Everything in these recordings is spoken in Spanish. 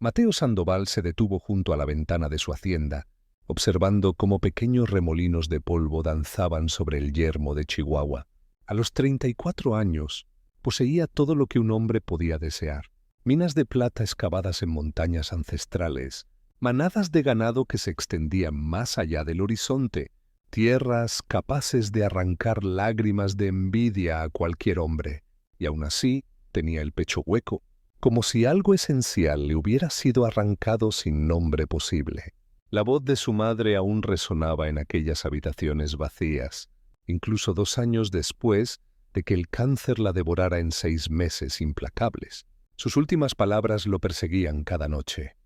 Mateo Sandoval se detuvo junto a la ventana de su hacienda, observando cómo pequeños remolinos de polvo danzaban sobre el yermo de Chihuahua. A los 34 años, poseía todo lo que un hombre podía desear: minas de plata excavadas en montañas ancestrales, manadas de ganado que se extendían más allá del horizonte, tierras capaces de arrancar lágrimas de envidia a cualquier hombre, y aún así tenía el pecho hueco, como si algo esencial le hubiera sido arrancado sin nombre posible. La voz de su madre aún resonaba en aquellas habitaciones vacías, incluso 2 años después de que el cáncer la devorara en 6 meses implacables. Sus últimas palabras lo perseguían cada noche.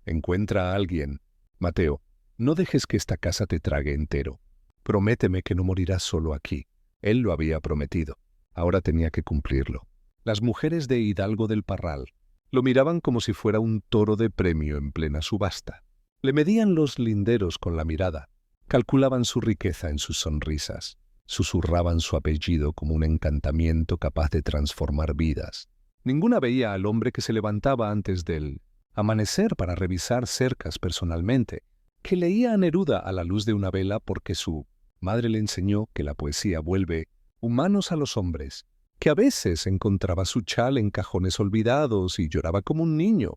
Encuentra a alguien. Mateo, no dejes que esta casa te trague entero. Prométeme que no morirás solo aquí. Él lo había prometido. Ahora tenía que cumplirlo. Las mujeres de Hidalgo del Parral lo miraban como si fuera un toro de premio en plena subasta. Le medían los linderos con la mirada, calculaban su riqueza en sus sonrisas, susurraban su apellido como un encantamiento capaz de transformar vidas. Ninguna veía al hombre que se levantaba antes del amanecer para revisar cercas personalmente, que leía a Neruda a la luz de una vela porque su madre le enseñó que la poesía vuelve humanos a los hombres, que a veces encontraba su chal en cajones olvidados y lloraba como un niño.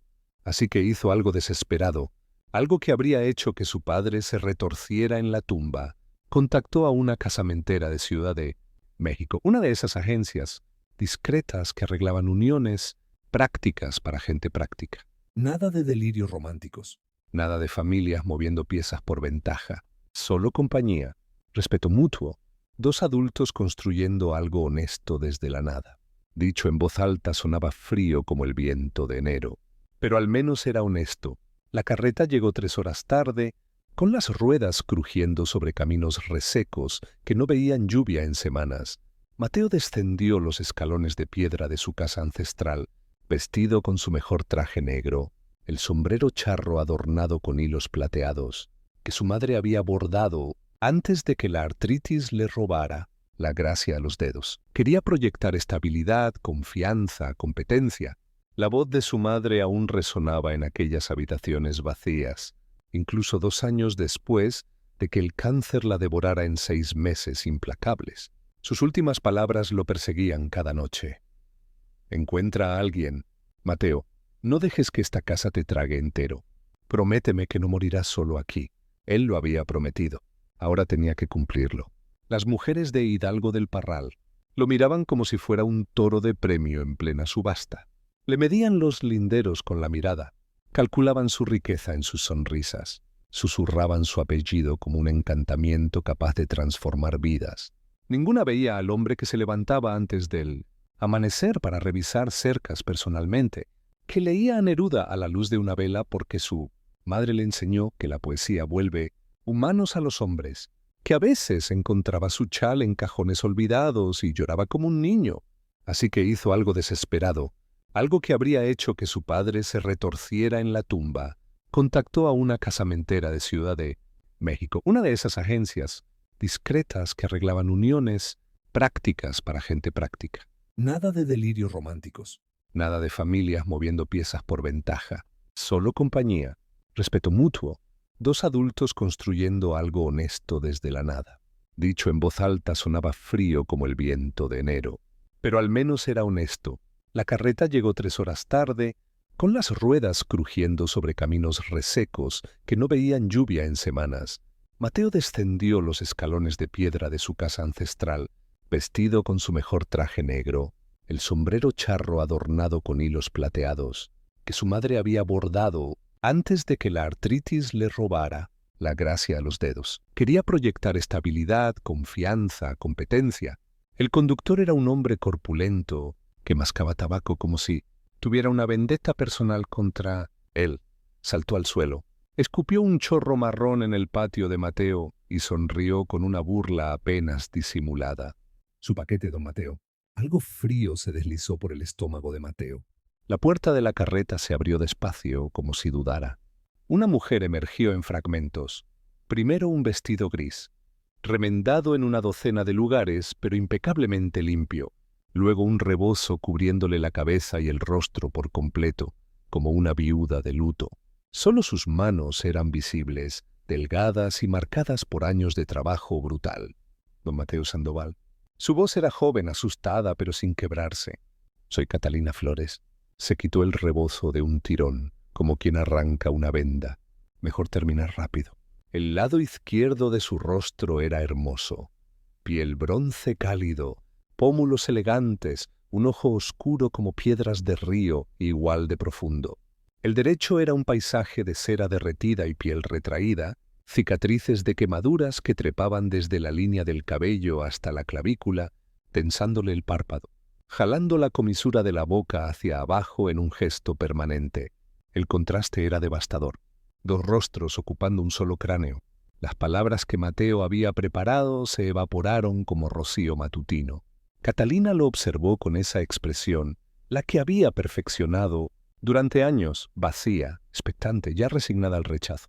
Así que hizo algo desesperado, algo que habría hecho que su padre se retorciera en la tumba. Contactó a una casamentera de Ciudad de México, una de esas agencias discretas que arreglaban uniones prácticas para gente práctica. Nada de delirios románticos, nada de familias moviendo piezas por ventaja, solo compañía, respeto mutuo, 2 adultos construyendo algo honesto desde la nada. Dicho en voz alta sonaba frío como el viento de enero, pero al menos era honesto. La carreta llegó 3 horas tarde, con las ruedas crujiendo sobre caminos resecos que no veían lluvia en semanas. Mateo descendió los escalones de piedra de su casa ancestral, vestido con su mejor traje negro, el sombrero charro adornado con hilos plateados, que su madre había bordado antes de que la artritis le robara la gracia a los dedos. Quería proyectar estabilidad, confianza, competencia. La voz de su madre aún resonaba en aquellas habitaciones vacías, incluso 2 años después de que el cáncer la devorara en 6 meses implacables. Sus últimas palabras lo perseguían cada noche. Encuentra a alguien. Mateo, no dejes que esta casa te trague entero. Prométeme que no morirás solo aquí. Él lo había prometido. Ahora tenía que cumplirlo. Las mujeres de Hidalgo del Parral lo miraban como si fuera un toro de premio en plena subasta. Le medían los linderos con la mirada, calculaban su riqueza en sus sonrisas, susurraban su apellido como un encantamiento capaz de transformar vidas. Ninguna veía al hombre que se levantaba antes del amanecer para revisar cercas personalmente, que leía a Neruda a la luz de una vela porque su madre le enseñó que la poesía vuelve humanos a los hombres, que a veces encontraba su chal en cajones olvidados y lloraba como un niño. Así que hizo algo desesperado, algo que habría hecho que su padre se retorciera en la tumba. Contactó a una casamentera de Ciudad de México, una de esas agencias discretas que arreglaban uniones prácticas para gente práctica. Nada de delirios románticos, nada de familias moviendo piezas por ventaja, solo compañía, respeto mutuo, 2 adultos construyendo algo honesto desde la nada. Dicho en voz alta sonaba frío como el viento de enero, pero al menos era honesto. La carreta llegó 3 horas tarde, con las ruedas crujiendo sobre caminos resecos que no veían lluvia en semanas. Mateo descendió los escalones de piedra de su casa ancestral, vestido con su mejor traje negro, el sombrero charro adornado con hilos plateados, que su madre había bordado antes de que la artritis le robara la gracia a los dedos. Quería proyectar estabilidad, confianza, competencia. El conductor era un hombre corpulento que mascaba tabaco como si tuviera una vendetta personal contra él. Saltó al suelo, escupió un chorro marrón en el patio de Mateo y sonrió con una burla apenas disimulada. Su paquete, don Mateo. Algo frío se deslizó por el estómago de Mateo. La puerta de la carreta se abrió despacio, como si dudara. Una mujer emergió en fragmentos. Primero un vestido gris, remendado en una docena de lugares, pero impecablemente limpio. Luego un rebozo cubriéndole la cabeza y el rostro por completo. como una viuda de luto. Solo sus manos eran visibles, delgadas y marcadas por años de trabajo brutal. Don Mateo Sandoval. Su voz era joven, asustada, pero sin quebrarse. Soy Catalina Flores. Se quitó el rebozo de un tirón, como quien arranca una venda. Mejor terminar rápido. El lado izquierdo de su rostro era hermoso. Piel bronce cálido, pómulos elegantes, un ojo oscuro como piedras de río, igual de profundo. El derecho era un paisaje de cera derretida y piel retraída, cicatrices de quemaduras que trepaban desde la línea del cabello hasta la clavícula, tensándole el párpado, jalando la comisura de la boca hacia abajo en un gesto permanente. El contraste era devastador. Dos rostros ocupando un solo cráneo. Las palabras que Mateo había preparado se evaporaron como rocío matutino. Catalina lo observó con esa expresión, la que había perfeccionado durante años, vacía, expectante, ya resignada al rechazo.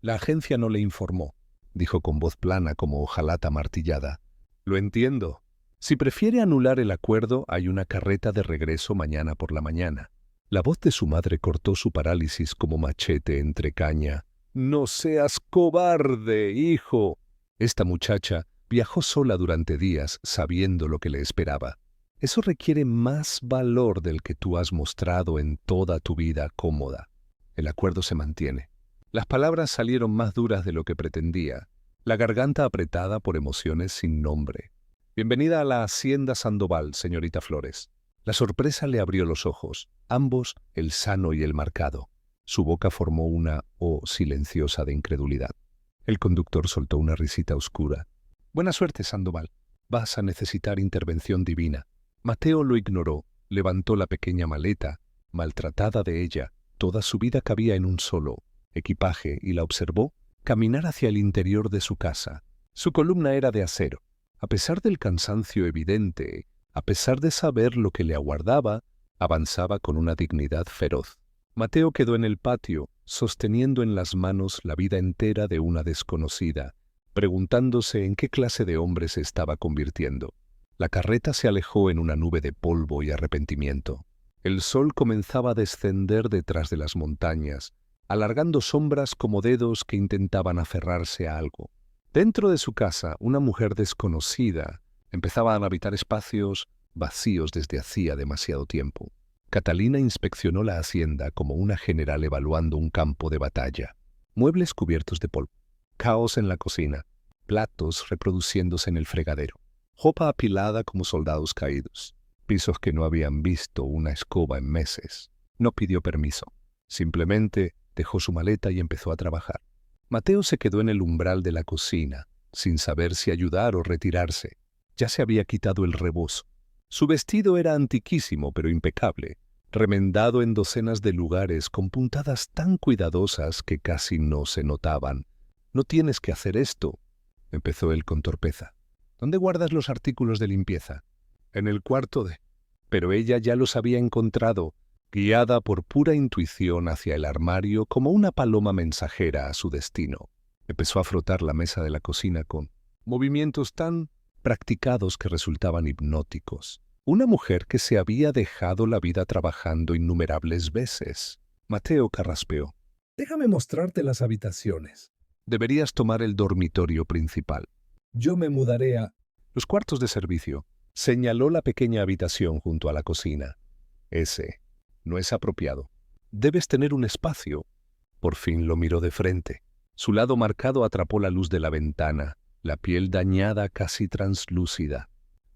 La agencia no le informó, dijo con voz plana como hojalata martillada. Lo entiendo. Si prefiere anular el acuerdo, hay una carreta de regreso mañana por la mañana. La voz de su madre cortó su parálisis como machete entre caña. «¡No seas cobarde, hijo!». Esta muchacha viajó sola durante días sabiendo lo que le esperaba. Eso requiere más valor del que tú has mostrado en toda tu vida cómoda. El acuerdo se mantiene. Las palabras salieron más duras de lo que pretendía, la garganta apretada por emociones sin nombre. «Bienvenida a la Hacienda Sandoval, señorita Flores». La sorpresa le abrió los ojos, ambos el sano y el marcado. Su boca formó una O silenciosa de incredulidad. El conductor soltó una risita oscura. «Buena suerte, Sandoval. Vas a necesitar intervención divina». Mateo lo ignoró, levantó la pequeña maleta, maltratada de ella. Toda su vida cabía en un solo equipaje y la observó caminar hacia el interior de su casa. Su columna era de acero. A pesar del cansancio evidente, a pesar de saber lo que le aguardaba, avanzaba con una dignidad feroz. Mateo quedó en el patio, sosteniendo en las manos la vida entera de una desconocida, preguntándose en qué clase de hombre se estaba convirtiendo. La carreta se alejó en una nube de polvo y arrepentimiento. El sol comenzaba a descender detrás de las montañas, alargando sombras como dedos que intentaban aferrarse a algo. Dentro de su casa, una mujer desconocida empezaba a habitar espacios vacíos desde hacía demasiado tiempo. Catalina inspeccionó la hacienda como una general evaluando un campo de batalla. Muebles cubiertos de polvo, caos en la cocina, platos reproduciéndose en el fregadero, ropa apilada como soldados caídos, pisos que no habían visto una escoba en meses. No pidió permiso. Simplemente dejó su maleta y empezó a trabajar. Mateo se quedó en el umbral de la cocina, sin saber si ayudar o retirarse. Ya se había quitado el rebozo. Su vestido era antiquísimo pero impecable, remendado en docenas de lugares con puntadas tan cuidadosas que casi no se notaban. «No tienes que hacer esto», empezó él con torpeza. «¿Dónde guardas los artículos de limpieza?» «En el cuarto de...». Pero ella ya los había encontrado, guiada por pura intuición hacia el armario como una paloma mensajera a su destino. Empezó a frotar la mesa de la cocina con movimientos tan practicados que resultaban hipnóticos. Una mujer que se había dejado la vida trabajando innumerables veces. Mateo carraspeó. «Déjame mostrarte las habitaciones. Deberías tomar el dormitorio principal. Yo me mudaré a...». «Los cuartos de servicio». Señaló la pequeña habitación junto a la cocina. «Ese no es apropiado. Debes tener un espacio». Por fin lo miró de frente. Su lado marcado atrapó la luz de la ventana, la piel dañada casi translúcida.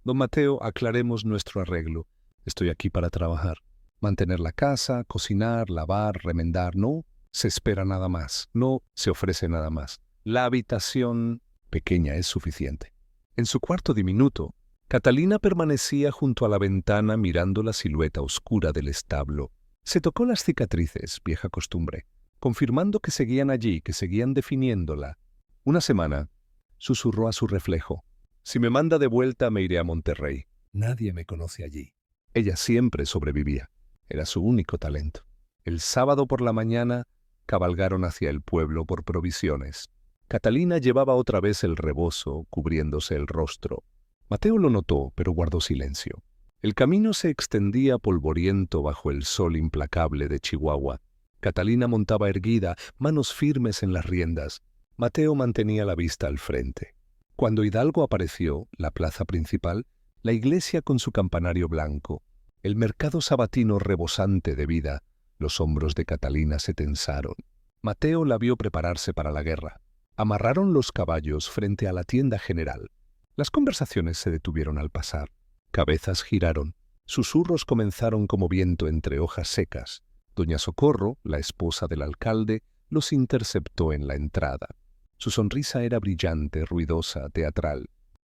«Don Mateo, aclaremos nuestro arreglo. Estoy aquí para trabajar. Mantener la casa, cocinar, lavar, remendar. No se espera nada más. No se ofrece nada más. La habitación pequeña es suficiente». En su cuarto diminuto, Catalina permanecía junto a la ventana mirando la silueta oscura del establo. Se tocó las cicatrices, vieja costumbre, confirmando que seguían allí, que seguían definiéndola. Una semana, susurró a su reflejo. «Si me manda de vuelta, me iré a Monterrey. Nadie me conoce allí». Ella siempre sobrevivía. Era su único talento. El sábado por la mañana, cabalgaron hacia el pueblo por provisiones. Catalina llevaba otra vez el rebozo, cubriéndose el rostro. Mateo lo notó, pero guardó silencio. El camino se extendía polvoriento bajo el sol implacable de Chihuahua. Catalina montaba erguida, manos firmes en las riendas. Mateo mantenía la vista al frente. Cuando Hidalgo apareció, la plaza principal, la iglesia con su campanario blanco, el mercado sabatino rebosante de vida, los hombros de Catalina se tensaron. Mateo la vio prepararse para la guerra. Amarraron los caballos frente a la tienda general. Las conversaciones se detuvieron al pasar. Cabezas giraron. Susurros comenzaron como viento entre hojas secas. Doña Socorro, la esposa del alcalde, los interceptó en la entrada. Su sonrisa era brillante, ruidosa, teatral.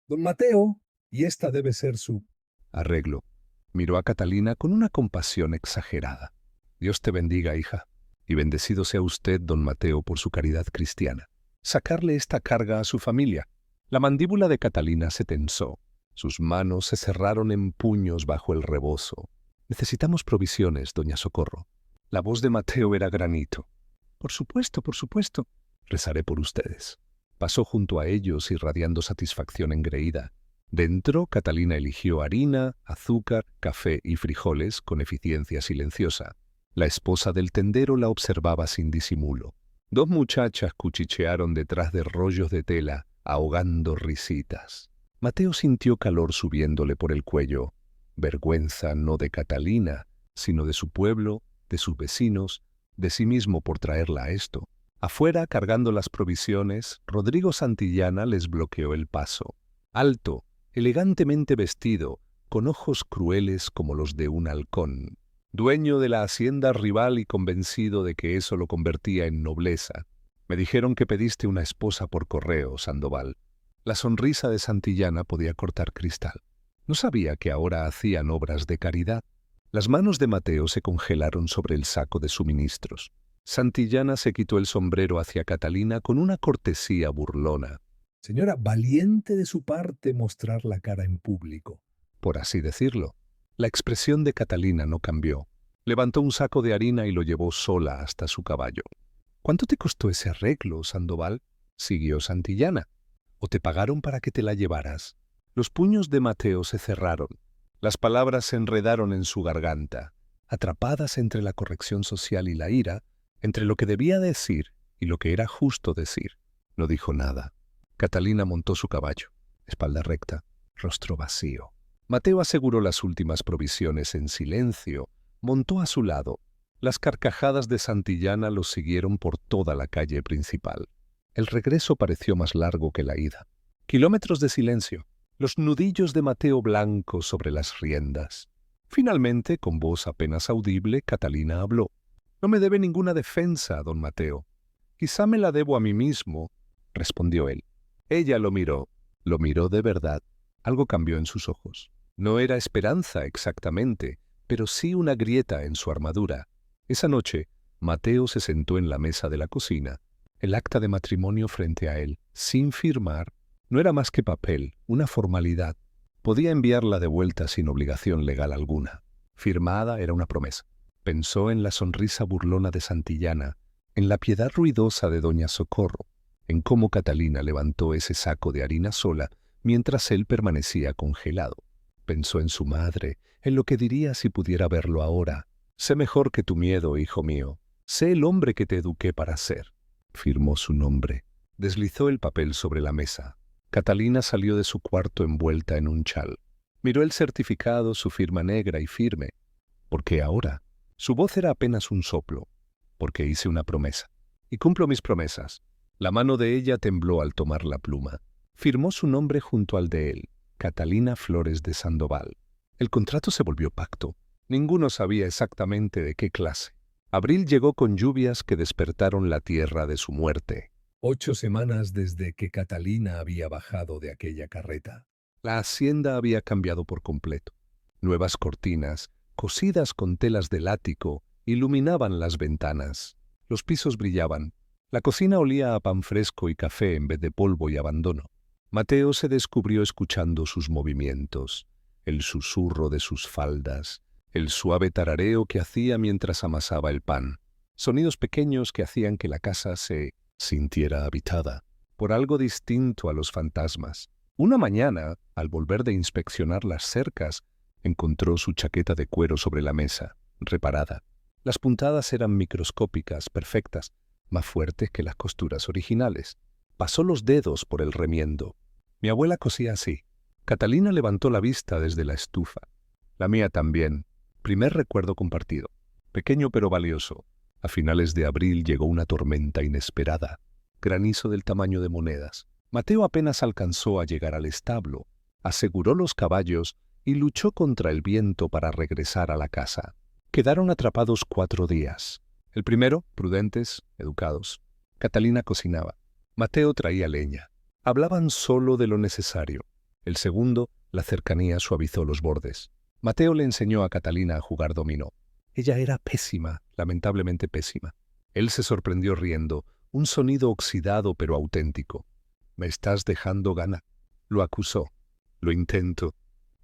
Don Mateo, y esta debe ser su arreglo. Miró a Catalina con una compasión exagerada. Dios te bendiga, hija, y bendecido sea usted, don Mateo, por su caridad cristiana. Sacarle esta carga a su familia. La mandíbula de Catalina se tensó. Sus manos se cerraron en puños bajo el rebozo. Necesitamos provisiones, doña Socorro. La voz de Mateo era granito. Por supuesto, por supuesto. Rezaré por ustedes. Pasó junto a ellos irradiando satisfacción engreída. Dentro, Catalina eligió harina, azúcar, café y frijoles con eficiencia silenciosa. La esposa del tendero la observaba sin disimulo. Dos muchachas cuchichearon detrás de rollos de tela, ahogando risitas. Mateo sintió calor subiéndole por el cuello. Vergüenza no de Catalina, sino de su pueblo, de sus vecinos, de sí mismo por traerla a esto. Afuera, cargando las provisiones, Rodrigo Santillana les bloqueó el paso. Alto, elegantemente vestido, con ojos crueles como los de un halcón. Dueño de la hacienda rival y convencido de que eso lo convertía en nobleza. Me dijeron que pediste una esposa por correo, Sandoval. La sonrisa de Santillana podía cortar cristal. No sabía que ahora hacían obras de caridad. Las manos de Mateo se congelaron sobre el saco de suministros. Santillana se quitó el sombrero hacia Catalina con una cortesía burlona. Señora, valiente de su parte mostrar la cara en público. Por así decirlo. La expresión de Catalina no cambió. Levantó un saco de harina y lo llevó sola hasta su caballo. ¿Cuánto te costó ese arreglo, Sandoval? Siguió Santillana. ¿O te pagaron para que te la llevaras? Los puños de Mateo se cerraron. Las palabras se enredaron en su garganta. Atrapadas entre la corrección social y la ira, entre lo que debía decir y lo que era justo decir. No dijo nada. Catalina montó su caballo, espalda recta, rostro vacío. Mateo aseguró las últimas provisiones en silencio, montó a su lado. Las carcajadas de Santillana los siguieron por toda la calle principal. El regreso pareció más largo que la ida. Kilómetros de silencio, los nudillos de Mateo blancos sobre las riendas. Finalmente, con voz apenas audible, Catalina habló. No me debe ninguna defensa, don Mateo. Quizá me la debo a mí mismo, respondió él. Ella lo miró de verdad. Algo cambió en sus ojos. No era esperanza exactamente, pero sí una grieta en su armadura. Esa noche, Mateo se sentó en la mesa de la cocina, el acta de matrimonio frente a él, sin firmar. No era más que papel, una formalidad. Podía enviarla de vuelta sin obligación legal alguna. Firmada era una promesa. Pensó en la sonrisa burlona de Santillana, en la piedad ruidosa de doña Socorro, en cómo Catalina levantó ese saco de harina sola mientras él permanecía congelado. Pensó en su madre, en lo que diría si pudiera verlo ahora. Sé mejor que tu miedo, hijo mío. Sé el hombre que te eduqué para ser. Firmó su nombre. Deslizó el papel sobre la mesa. Catalina salió de su cuarto envuelta en un chal. Miró el certificado, su firma negra y firme. ¿Por qué ahora? Su voz era apenas un soplo. Porque hice una promesa. Y cumplo mis promesas. La mano de ella tembló al tomar la pluma. Firmó su nombre junto al de él, Catalina Flores de Sandoval. El contrato se volvió pacto. Ninguno sabía exactamente de qué clase. Abril llegó con lluvias que despertaron la tierra de su muerte. 8 semanas desde que Catalina había bajado de aquella carreta. La hacienda había cambiado por completo. Nuevas cortinas, cosidas con telas del ático, iluminaban las ventanas. Los pisos brillaban. La cocina olía a pan fresco y café en vez de polvo y abandono. Mateo se descubrió escuchando sus movimientos, el susurro de sus faldas, el suave tarareo que hacía mientras amasaba el pan, sonidos pequeños que hacían que la casa se sintiera habitada por algo distinto a los fantasmas. Una mañana, al volver de inspeccionar las cercas, Encontró su chaqueta de cuero sobre la mesa, reparada. Las puntadas eran microscópicas, perfectas, más fuertes que las costuras originales. Pasó los dedos por el remiendo. Mi abuela cosía así. Catalina levantó la vista desde la estufa. La mía también. Primer recuerdo compartido. Pequeño pero valioso. A finales de abril llegó una tormenta inesperada. Granizo del tamaño de monedas. Mateo apenas alcanzó a llegar al establo. Aseguró los caballos y luchó contra el viento para regresar a la casa. Quedaron atrapados 4 días. El primero, prudentes, educados. Catalina cocinaba. Mateo traía leña. Hablaban solo de lo necesario. El segundo, la cercanía suavizó los bordes. Mateo le enseñó a Catalina a jugar dominó. Ella era pésima, lamentablemente pésima. Él se sorprendió riendo, un sonido oxidado pero auténtico. «¿Me estás dejando gana?», lo acusó. «Lo intento».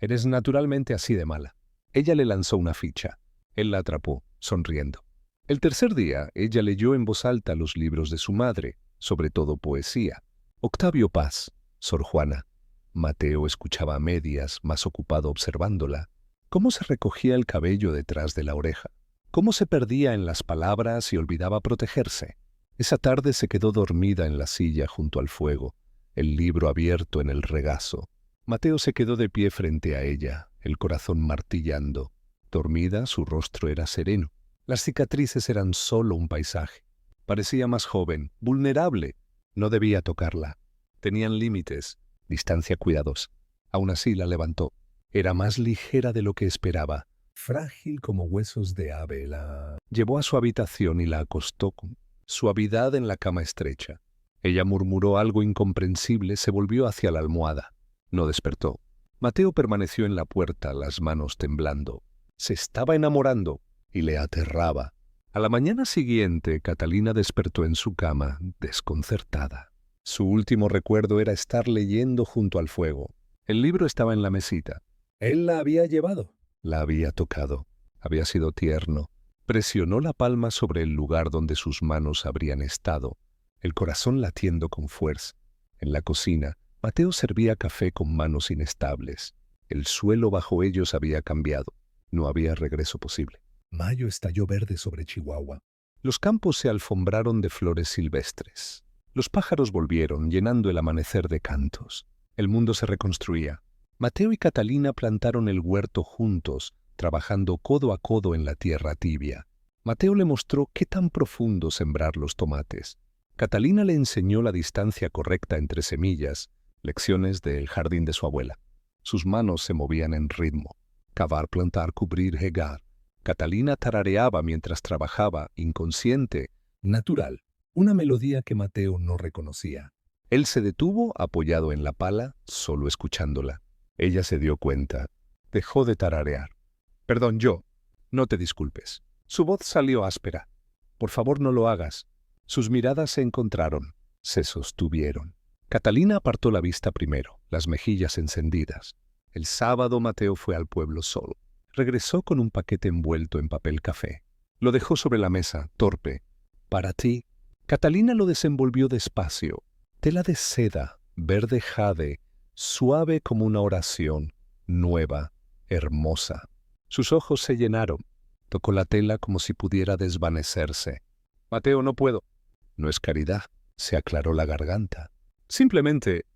«Eres naturalmente así de mala». Ella le lanzó una ficha. Él la atrapó, sonriendo. El tercer día, ella leyó en voz alta los libros de su madre, sobre todo poesía. Octavio Paz, Sor Juana. Mateo escuchaba a medias, más ocupado observándola. Cómo se recogía el cabello detrás de la oreja. Cómo se perdía en las palabras y olvidaba protegerse. Esa tarde se quedó dormida en la silla junto al fuego, el libro abierto en el regazo. Mateo se quedó de pie frente a ella, el corazón martillando. Dormida, su rostro era sereno. Las cicatrices eran solo un paisaje. Parecía más joven, vulnerable. No debía tocarla. Tenían límites, distancia cuidadosa. Aún así la levantó. Era más ligera de lo que esperaba. Frágil como huesos de ave, la Llevó a su habitación y la acostó con suavidad en la cama estrecha. Ella murmuró algo incomprensible, se volvió hacia la almohada. No despertó. Mateo permaneció en la puerta, las manos temblando. Se estaba enamorando y le aterraba. A la mañana siguiente, Catalina despertó en su cama, desconcertada. Su último recuerdo era estar leyendo junto al fuego. El libro estaba en la mesita. Él la había llevado. La había tocado. Había sido tierno. Presionó la palma sobre el lugar donde sus manos habrían estado, el corazón latiendo con fuerza. En la cocina, Mateo servía café con manos inestables. El suelo bajo ellos había cambiado. No había regreso posible. Mayo estalló verde sobre Chihuahua. Los campos se alfombraron de flores silvestres. Los pájaros volvieron, llenando el amanecer de cantos. El mundo se reconstruía. Mateo y Catalina plantaron el huerto juntos, trabajando codo a codo en la tierra tibia. Mateo le mostró qué tan profundo sembrar los tomates. Catalina le enseñó la distancia correcta entre semillas, lecciones del jardín de su abuela. Sus manos se movían en ritmo. Cavar, plantar, cubrir, regar. Catalina tarareaba mientras trabajaba, inconsciente, Natural. Una melodía que Mateo no reconocía. Él se detuvo, apoyado en la pala, solo escuchándola. Ella se dio cuenta. Dejó de tararear. «Perdón, yo. No te disculpes». Su voz salió áspera. «Por favor, no lo hagas». Sus miradas se encontraron, se sostuvieron. Catalina apartó la vista primero, las mejillas encendidas. El sábado Mateo fue al pueblo solo. Regresó con un paquete envuelto en papel café. Lo dejó sobre la mesa, torpe. «Para ti». Catalina lo desenvolvió despacio. Tela de seda, verde jade, suave como una oración, nueva, hermosa. Sus ojos se llenaron. Tocó la tela como si pudiera desvanecerse. «Mateo, no puedo». «No es caridad», se aclaró la garganta. «Simplemente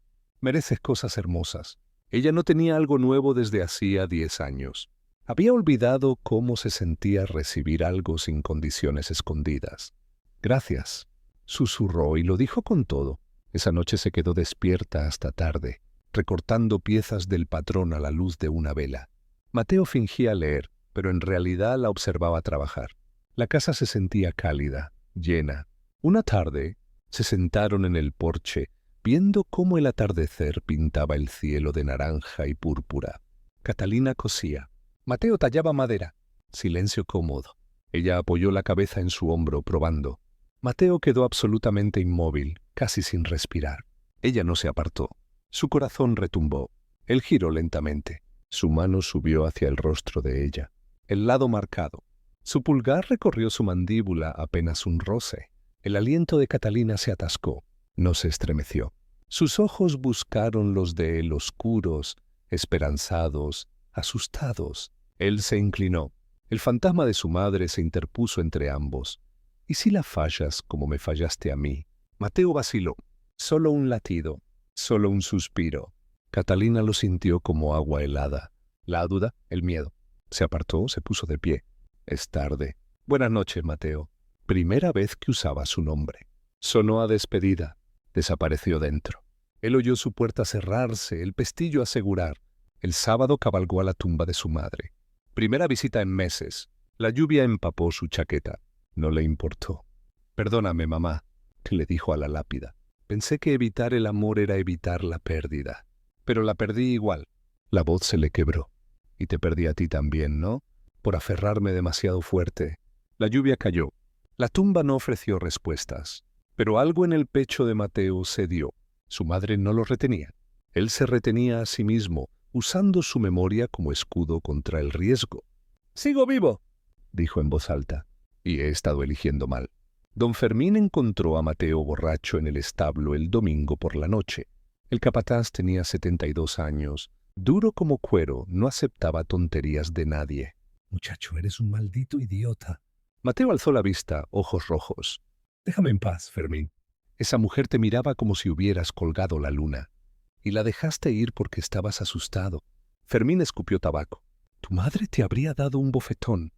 mereces cosas hermosas». Ella no tenía algo nuevo desde hacía 10 años. Había olvidado cómo se sentía recibir algo sin condiciones escondidas. «Gracias», susurró y lo dijo con todo. Esa noche se quedó despierta hasta tarde, recortando piezas del patrón a la luz de una vela. Mateo fingía leer, pero en realidad la observaba trabajar. La casa se sentía cálida, llena. Una tarde se sentaron en el porche, viendo cómo el atardecer pintaba el cielo de naranja y púrpura. Catalina cosía. Mateo tallaba madera. Silencio cómodo. Ella apoyó la cabeza en su hombro, probando. Mateo quedó absolutamente inmóvil, casi sin respirar. Ella no se apartó. Su corazón retumbó. Él giró lentamente. Su mano subió hacia el rostro de ella, el lado marcado. Su pulgar recorrió su mandíbula, apenas un roce. El aliento de Catalina se atascó. No se estremeció. Sus ojos buscaron los de él oscuros, esperanzados, asustados. Él se inclinó. El fantasma de su madre se interpuso entre ambos. ¿Y si la fallas como me fallaste a mí? Mateo vaciló. Solo un latido, solo un suspiro. Catalina lo sintió como agua helada. La duda, el miedo. Se apartó, se puso de pie. Es tarde. Buenas noches, Mateo. Primera vez que usaba su nombre. Sonó a despedida. Desapareció dentro. Él oyó su puerta cerrarse, el pestillo asegurar. El sábado cabalgó a la tumba de su madre. Primera visita en meses. La lluvia empapó su chaqueta. No le importó. Perdóname, mamá, le dijo a la lápida. Pensé que evitar el amor era evitar la pérdida. Pero la perdí igual. La voz se le quebró. Y te perdí a ti también, ¿no? Por aferrarme demasiado fuerte. La lluvia cayó. La tumba no ofreció respuestas. Pero algo en el pecho de Mateo cedió. Su madre no lo retenía. Él se retenía a sí mismo, usando su memoria como escudo contra el riesgo. «Sigo vivo», dijo en voz alta. «Y he estado eligiendo mal». Don Fermín encontró a Mateo borracho en el establo el domingo por la noche. El capataz tenía 72 años. Duro como cuero, no aceptaba tonterías de nadie. Muchacho, eres un maldito idiota. Mateo alzó la vista, ojos rojos. Déjame en paz, Fermín. Esa mujer te miraba como si hubieras colgado la luna. Y la dejaste ir porque estabas asustado. Fermín escupió tabaco. Tu madre te habría dado un bofetón.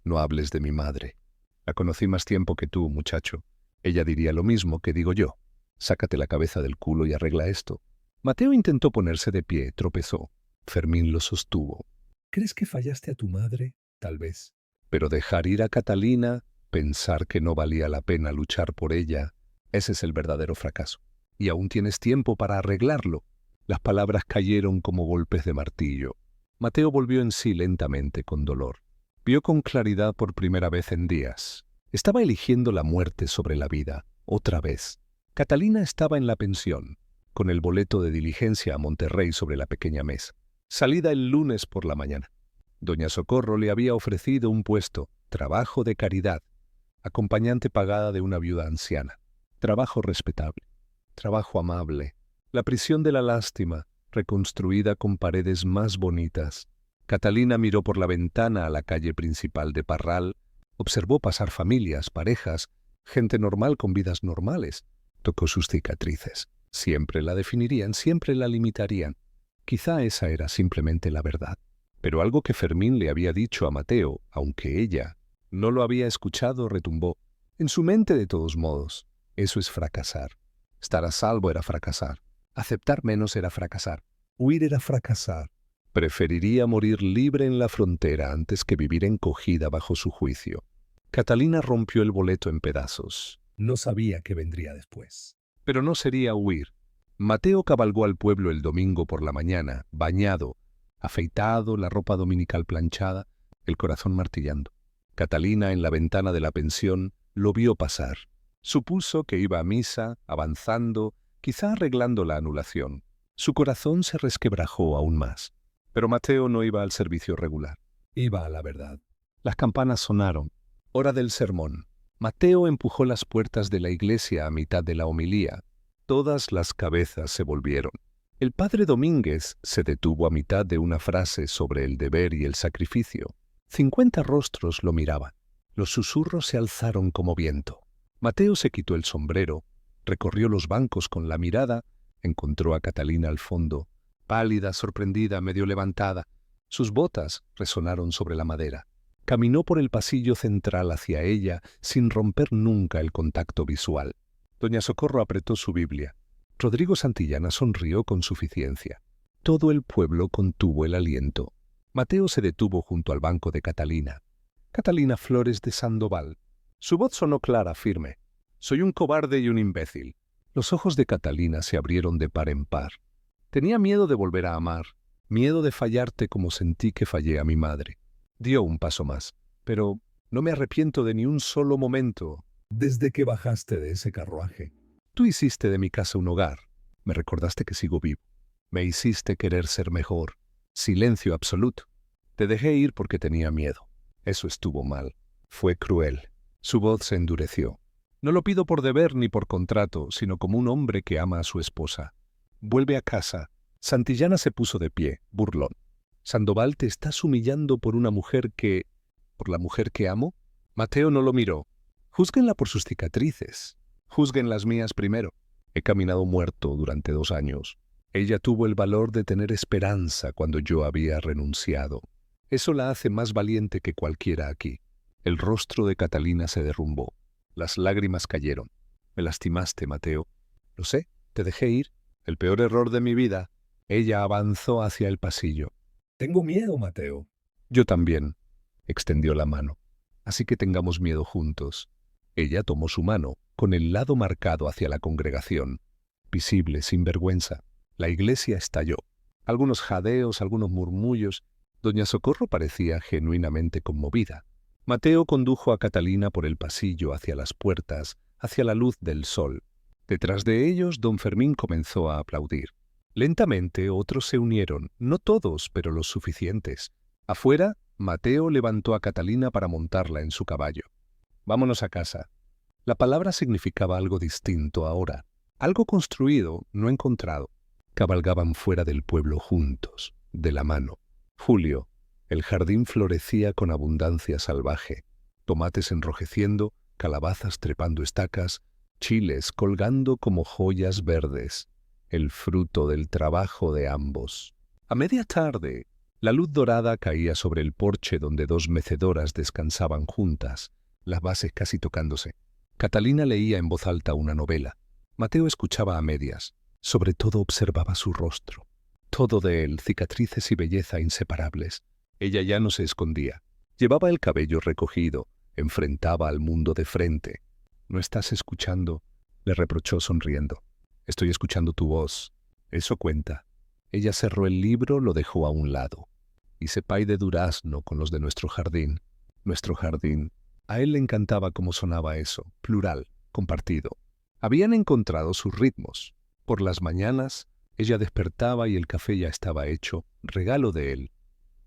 No hables de mi madre. La conocí más tiempo que tú, muchacho. Ella diría lo mismo que digo yo. Sácate la cabeza del culo y arregla esto. Mateo intentó ponerse de pie, tropezó. Fermín lo sostuvo. ¿Crees que fallaste a tu madre? Tal vez. Pero dejar ir a Catalina, pensar que no valía la pena luchar por ella, ese es el verdadero fracaso. Y aún tienes tiempo para arreglarlo. Las palabras cayeron como golpes de martillo. Mateo volvió en sí lentamente, con dolor. Vio con claridad por primera vez en días. Estaba eligiendo la muerte sobre la vida, otra vez. Catalina estaba en la pensión, con el boleto de diligencia a Monterrey sobre la pequeña mesa. Salida el lunes por la mañana. Doña Socorro le había ofrecido un puesto, trabajo de caridad, acompañante pagada de una viuda anciana. Trabajo respetable, trabajo amable. La prisión de la lástima, reconstruida con paredes más bonitas. Catalina miró por la ventana a la calle principal de Parral, observó pasar familias, parejas, gente normal con vidas normales. Tocó sus cicatrices. Siempre la definirían, siempre la limitarían. Quizá esa era simplemente la verdad. Pero algo que Fermín le había dicho a Mateo, aunque ella no lo había escuchado, retumbó. En su mente, de todos modos, eso es fracasar. Estar a salvo era fracasar. Aceptar menos era fracasar. Huir era fracasar. Preferiría morir libre en la frontera antes que vivir encogida bajo su juicio. Catalina rompió el boleto en pedazos. No sabía qué vendría después. Pero no sería huir. Mateo cabalgó al pueblo el domingo por la mañana, bañado, afeitado, la ropa dominical planchada, el corazón martillando. Catalina, en la ventana de la pensión, lo vio pasar. Supuso que iba a misa, avanzando, quizá arreglando la anulación. Su corazón se resquebrajó aún más. Pero Mateo no iba al servicio regular. Iba a la verdad. Las campanas sonaron. Hora del sermón. Mateo empujó las puertas de la iglesia a mitad de la homilía. Todas las cabezas se volvieron. El padre Domínguez se detuvo a mitad de una frase sobre el deber y el sacrificio. 50 rostros lo miraban. Los susurros se alzaron como viento. Mateo se quitó el sombrero, recorrió los bancos con la mirada, encontró a Catalina al fondo, pálida, sorprendida, medio levantada. Sus botas resonaron sobre la madera. Caminó por el pasillo central hacia ella sin romper nunca el contacto visual. Doña Socorro apretó su Biblia. Rodrigo Santillana sonrió con suficiencia. Todo el pueblo contuvo el aliento. Mateo se detuvo junto al banco de Catalina. Catalina Flores de Sandoval. Su voz sonó clara, firme. Soy un cobarde y un imbécil. Los ojos de Catalina se abrieron de par en par. Tenía miedo de volver a amar, miedo de fallarte como sentí que fallé a mi madre. Dio un paso más, pero no me arrepiento de ni un solo momento. Desde que bajaste de ese carruaje. Tú hiciste de mi casa un hogar. Me recordaste que sigo vivo. Me hiciste querer ser mejor. Silencio absoluto. Te dejé ir porque tenía miedo. Eso estuvo mal. Fue cruel. Su voz se endureció. No lo pido por deber ni por contrato, sino como un hombre que ama a su esposa. Vuelve a casa. Santillana se puso de pie, burlón. Sandoval, ¿te estás humillando por una mujer que... por la mujer que amo? Mateo no lo miró. Júzguenla por sus cicatrices. Juzguen las mías primero. He caminado muerto durante 2 años. Ella tuvo el valor de tener esperanza cuando yo había renunciado. Eso la hace más valiente que cualquiera aquí. El rostro de Catalina se derrumbó. Las lágrimas cayeron. Me lastimaste, Mateo. Lo sé, te dejé ir. El peor error de mi vida. Ella avanzó hacia el pasillo. Tengo miedo, Mateo. Yo también. Extendió la mano. Así que tengamos miedo juntos. Ella tomó su mano, con el lado marcado hacia la congregación. Visible, sin vergüenza. La iglesia estalló. Algunos jadeos, algunos murmullos. Doña Socorro parecía genuinamente conmovida. Mateo condujo a Catalina por el pasillo hacia las puertas, hacia la luz del sol. Detrás de ellos, don Fermín comenzó a aplaudir. Lentamente otros se unieron, no todos, pero los suficientes. Afuera, Mateo levantó a Catalina para montarla en su caballo. «Vámonos a casa». La palabra significaba algo distinto ahora, algo construido, no encontrado. Cabalgaban fuera del pueblo juntos, de la mano. Julio, el jardín florecía con abundancia salvaje, tomates enrojeciendo, calabazas trepando estacas, chiles colgando como joyas verdes, el fruto del trabajo de ambos. A media tarde, la luz dorada caía sobre el porche donde 2 mecedoras descansaban juntas, las bases casi tocándose. Catalina leía en voz alta una novela. Mateo escuchaba a medias. Sobre todo observaba su rostro. Todo de él, cicatrices y belleza inseparables. Ella ya no se escondía. Llevaba el cabello recogido, enfrentaba al mundo de frente. «¿No estás escuchando?», le reprochó sonriendo. «Estoy escuchando tu voz. Eso cuenta». Ella cerró el libro, lo dejó a un lado. «Hice pay de durazno con los de nuestro jardín». Nuestro jardín. A él le encantaba cómo sonaba eso, plural, compartido. Habían encontrado sus ritmos. Por las mañanas, ella despertaba y el café ya estaba hecho, regalo de él.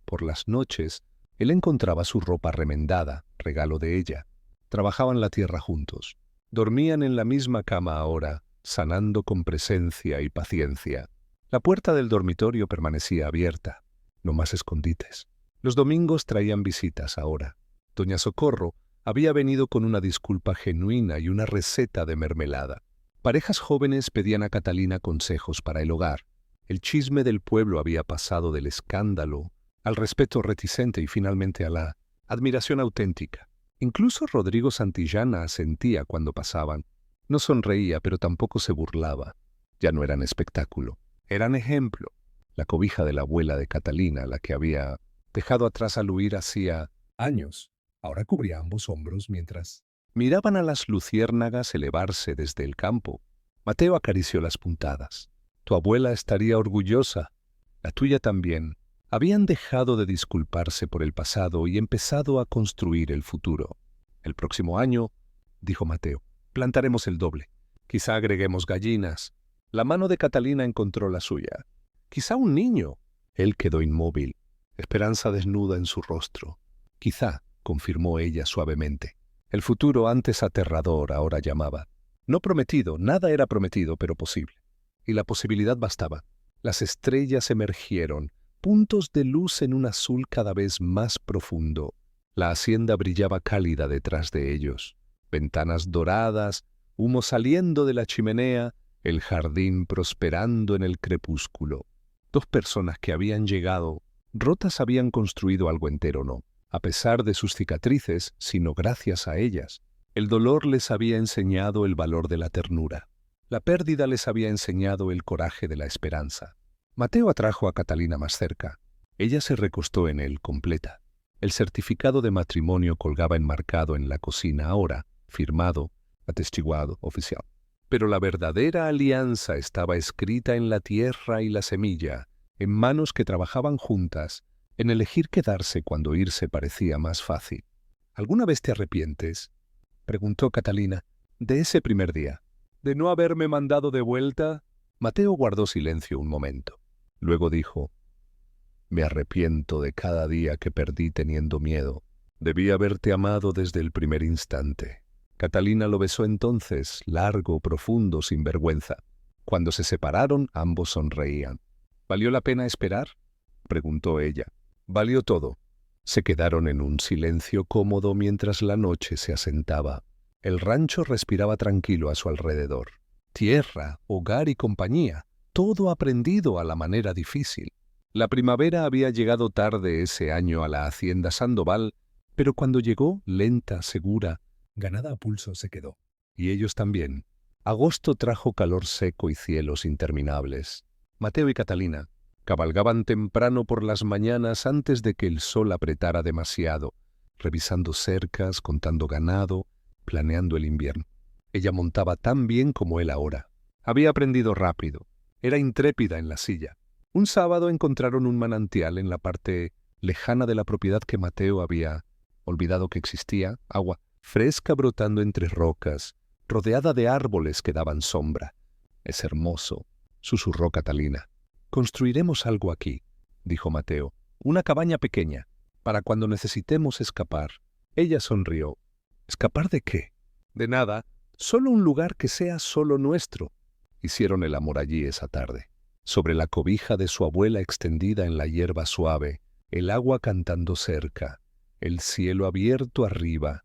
Por las noches, él encontraba su ropa remendada, regalo de ella. Trabajaban la tierra juntos. Dormían en la misma cama ahora, sanando con presencia y paciencia. La puerta del dormitorio permanecía abierta. No más escondites. Los domingos traían visitas ahora. Doña Socorro había venido con una disculpa genuina y una receta de mermelada. Parejas jóvenes pedían a Catalina consejos para el hogar. El chisme del pueblo había pasado del escándalo al respeto reticente y finalmente a la admiración auténtica. Incluso Rodrigo Santillana asentía cuando pasaban. No sonreía, pero tampoco se burlaba. Ya no eran espectáculo, eran ejemplo. La cobija de la abuela de Catalina, la que había dejado atrás al huir hacía años. Ahora cubría ambos hombros mientras... Miraban a las luciérnagas elevarse desde el campo. Mateo acarició las puntadas. Tu abuela estaría orgullosa. La tuya también. Habían dejado de disculparse por el pasado y empezado a construir el futuro. El próximo año, dijo Mateo, plantaremos el doble. Quizá agreguemos gallinas. La mano de Catalina encontró la suya. Quizá un niño. Él quedó inmóvil, esperanza desnuda en su rostro. Quizá, confirmó ella suavemente. El futuro antes aterrador ahora llamaba. No prometido, nada era prometido, pero posible. Y la posibilidad bastaba. Las estrellas emergieron, puntos de luz en un azul cada vez más profundo. La hacienda brillaba cálida detrás de ellos. Ventanas doradas, humo saliendo de la chimenea, el jardín prosperando en el crepúsculo. 2 personas que habían llegado, rotas habían construido algo entero, no. A pesar de sus cicatrices, sino gracias a ellas. El dolor les había enseñado el valor de la ternura. La pérdida les había enseñado el coraje de la esperanza. Mateo atrajo a Catalina más cerca. Ella se recostó en él completa. El certificado de matrimonio colgaba enmarcado en la cocina ahora, firmado, atestiguado, oficial. Pero la verdadera alianza estaba escrita en la tierra y la semilla, en manos que trabajaban juntas, en elegir quedarse cuando irse parecía más fácil. ¿Alguna vez te arrepientes?, preguntó Catalina, de ese primer día. ¿De no haberme mandado de vuelta? Mateo guardó silencio un momento. Luego dijo, me arrepiento de cada día que perdí teniendo miedo. Debí haberte amado desde el primer instante. Catalina lo besó entonces, largo, profundo, sin vergüenza. Cuando se separaron, ambos sonreían. ¿Valió la pena esperar? preguntó ella. Valió todo. Se quedaron en un silencio cómodo mientras la noche se asentaba. El rancho respiraba tranquilo a su alrededor. Tierra, hogar y compañía, todo aprendido a la manera difícil. La primavera había llegado tarde ese año a la hacienda Sandoval, pero cuando llegó, lenta, segura, Ganada a pulso se quedó. y ellos también. Agosto trajo calor seco y cielos interminables. Mateo y Catalina cabalgaban temprano por las mañanas antes de que el sol apretara demasiado, revisando cercas, contando ganado, planeando el invierno. Ella montaba tan bien como él ahora. Había aprendido rápido. Era intrépida en la silla. Un sábado encontraron un manantial en la parte lejana de la propiedad que Mateo había olvidado que existía, agua fresca brotando entre rocas, rodeada de árboles que daban sombra. «Es hermoso», susurró Catalina. «Construiremos algo aquí», dijo Mateo. «Una cabaña pequeña, para cuando necesitemos escapar». Ella sonrió. «¿Escapar de qué?» «De nada. Solo un lugar que sea solo nuestro». Hicieron el amor allí esa tarde. Sobre la cobija de su abuela extendida en la hierba suave, el agua cantando cerca, el cielo abierto arriba,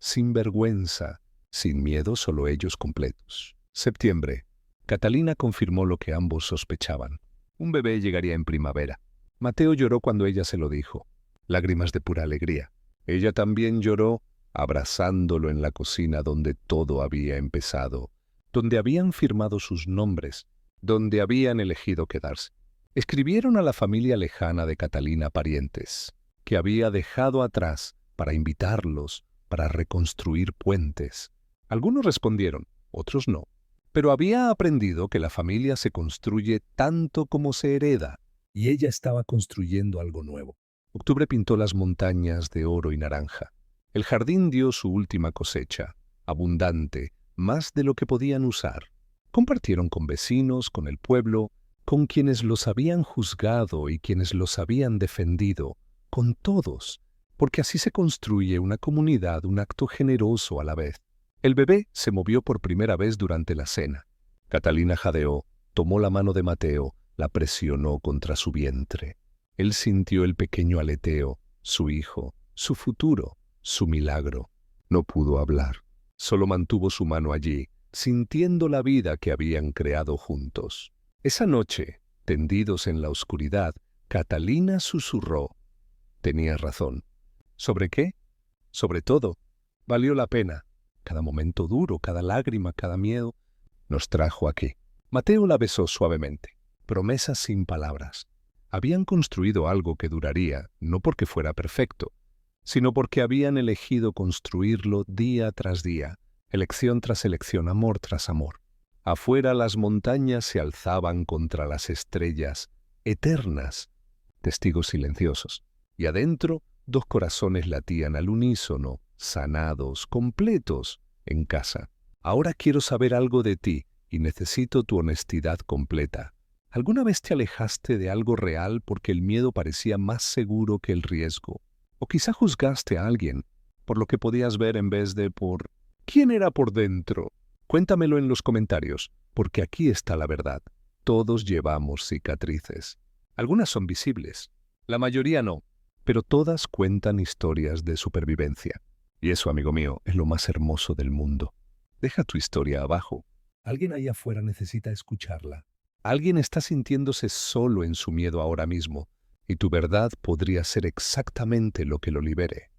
sin vergüenza, sin miedo, solo ellos completos. Septiembre. Catalina confirmó lo que ambos sospechaban. Un bebé llegaría en primavera. Mateo lloró cuando ella se lo dijo. Lágrimas de pura alegría. Ella también lloró, abrazándolo en la cocina donde todo había empezado, donde habían firmado sus nombres, donde habían elegido quedarse. Escribieron a la familia lejana de Catalina parientes, que había dejado atrás para invitarlos, para reconstruir puentes. Algunos respondieron, otros no. Pero había aprendido que la familia se construye tanto como se hereda. Y ella estaba construyendo algo nuevo. Octubre pintó las montañas de oro y naranja. El jardín dio su última cosecha, abundante, más de lo que podían usar. Compartieron con vecinos, con el pueblo, con quienes los habían juzgado y quienes los habían defendido, con todos, porque así se construye una comunidad, un acto generoso a la vez. El bebé se movió por primera vez durante la cena. Catalina jadeó, tomó la mano de Mateo, la presionó contra su vientre. Él sintió el pequeño aleteo, su hijo, su futuro, su milagro. No pudo hablar, solo mantuvo su mano allí, sintiendo la vida que habían creado juntos. Esa noche, tendidos en la oscuridad, Catalina susurró. Tenía razón. ¿Sobre qué? Sobre todo. Valió la pena. Cada momento duro, cada lágrima, cada miedo, nos trajo aquí. Mateo la besó suavemente. Promesas sin palabras. Habían construido algo que duraría, no porque fuera perfecto, sino porque habían elegido construirlo día tras día, elección tras elección, amor tras amor. Afuera las montañas se alzaban contra las estrellas, eternas, testigos silenciosos. Y adentro, dos corazones latían al unísono, sanados, completos, en casa. Ahora quiero saber algo de ti y necesito tu honestidad completa. ¿Alguna vez te alejaste de algo real porque el miedo parecía más seguro que el riesgo? O quizá juzgaste a alguien por lo que podías ver en vez de por ¿quién era por dentro? Cuéntamelo en los comentarios, porque aquí está la verdad. Todos llevamos cicatrices. Algunas son visibles, la mayoría no, pero todas cuentan historias de supervivencia. Y eso, amigo mío, es lo más hermoso del mundo. Deja tu historia abajo. Alguien ahí afuera necesita escucharla. Alguien está sintiéndose solo en su miedo ahora mismo, y tu verdad podría ser exactamente lo que lo libere.